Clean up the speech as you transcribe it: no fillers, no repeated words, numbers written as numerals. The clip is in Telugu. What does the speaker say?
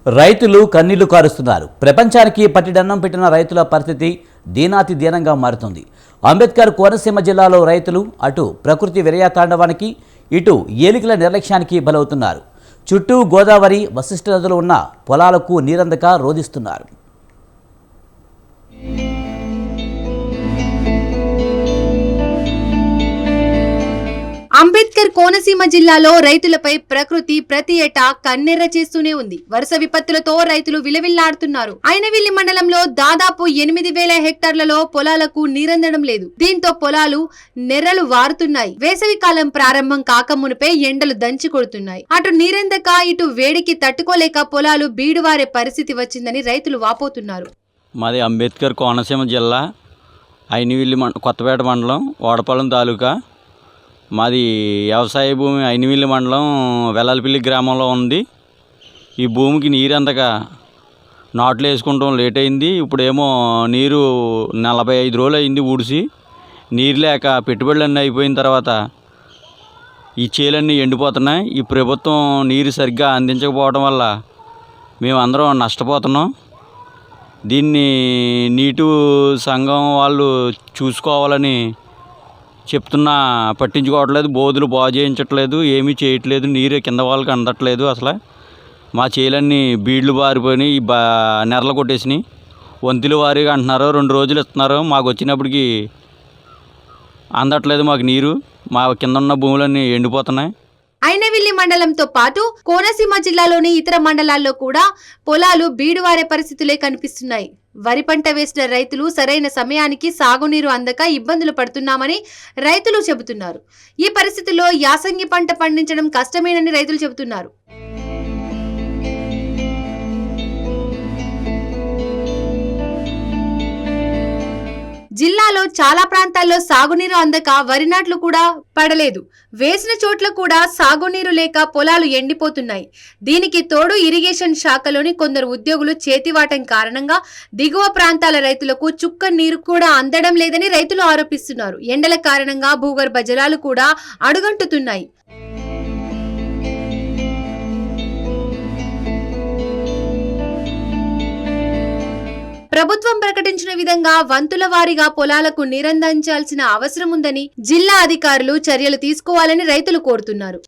రైతులు కన్నీళ్లు కారుస్తున్నారు. ప్రపంచానికి పట్టిడన్నం పెట్టిన రైతుల పరిస్థితి దీనాతి దీనంగా మారుతుంది. అంబేద్కర్ కోనసీమ జిల్లాలో రైతులు అటు ప్రకృతి విరయాతాండవానికి, ఇటు ఏలికల నిర్లక్ష్యానికి బలవుతున్నారు. చుట్టూ గోదావరి, వశిష్ఠ నదులు ఉన్న పొలాలకు నీరందక రోధిస్తున్నారు. అంబేద్కర్ కోనసీమ జిల్లాలో రైతులపై ప్రకృతి ప్రతి ఏటా కన్నెర్ర చేస్తూనే ఉంది. వరుస విపత్తులతో రైతులు విలవిల్లాడుతున్నారు. ఐనవిల్లి మండలంలో దాదాపు 8,000 హెక్టార్లలో పొలాలకు నీరందడం లేదు. దీంతో పొలాలు నెర్రలు వారుతున్నాయి. వేసవి కాలం ప్రారంభం కాకమునిపే ఎండలు దంచి కొడుతున్నాయి. అటు నీరందక, ఇటు వేడికి తట్టుకోలేక పొలాలు బీడువారే పరిస్థితి వచ్చిందని రైతులు వాపోతున్నారు. మాది అంబేద్కర్ కోనసీమ జిల్లా ఐనవిల్లి కొత్తపేట మండలం ఓడపాలెం తాలూకా. మాది వ్యవసాయ భూమి ఐనవిల్లి మండలం వెల్లాలపల్లి గ్రామంలో ఉంది. ఈ భూమికి నీరు అందక నాట్లు వేసుకుంటాం లేట్ అయింది. ఇప్పుడేమో నీరు 45 రోజులు అయింది ఊడిసి. నీరు లేక పెట్టుబడులన్నీ అయిపోయిన తర్వాత ఈ చేలన్నీ ఎండిపోతున్నాయి. ఈ ప్రభుత్వం నీరు సరిగ్గా అందించకపోవడం వల్ల మేమందరం నష్టపోతున్నాం. దీన్ని నీటి సంఘం వాళ్ళు చూసుకోవాలని చెప్తున్నా పట్టించుకోవట్లేదు. బోధులు బాగు చేయించట్లేదు, ఏమీ చేయట్లేదు. నీరు కింద వాళ్ళకి అందట్లేదు. అసలు మా చేలన్నీ బీడ్లు బారిపోయినాయి, నెరలు కొట్టేసినాయి. వంతుల వారీగా అంటున్నారు, 2 రోజులు ఇస్తున్నారు. మాకు వచ్చినప్పటికి అందట్లేదు మాకు నీరు. మా కింద ఉన్న భూములన్నీ ఎండిపోతున్నాయి. ఐనవిల్లి మండలంతో పాటు కోనసీమ జిల్లాలోని ఇతర మండలాల్లో కూడా పొలాలు బీడువారే పరిస్థితులే కనిపిస్తున్నాయి. వరి పంట వేసిన రైతులు సరైన సమయానికి సాగునీరు అందక ఇబ్బందులు పడుతున్నామని రైతులు చెబుతున్నారు. ఈ పరిస్థితుల్లో యాసంగి పంట పండించడం కష్టమేనని రైతులు చెబుతున్నారు. జిల్లాలో చాలా ప్రాంతాల్లో సాగునీరు అందక వరి నాట్లు కూడా పడలేదు. వేసిన చోట్ల కూడా సాగునీరు లేక పొలాలు ఎండిపోతున్నాయి. దీనికి తోడు ఇరిగేషన్ శాఖలోని కొందరు ఉద్యోగులు చేతివాటం కారణంగా దిగువ ప్రాంతాల రైతులకు చుక్క నీరు కూడా అందడం లేదని రైతులు ఆరోపిస్తున్నారు. ఎండల కారణంగా భూగర్భ జలాలు కూడా అడుగంటుతున్నాయి. ప్రభుత్వం ప్రకటించిన విధంగా వంతుల వారీగా పొలాలకు నీరందించాల్సిన అవసరం ఉందని జిల్లా అధికారులు చర్యలు తీసుకోవాలని రైతులు కోరుతున్నారు.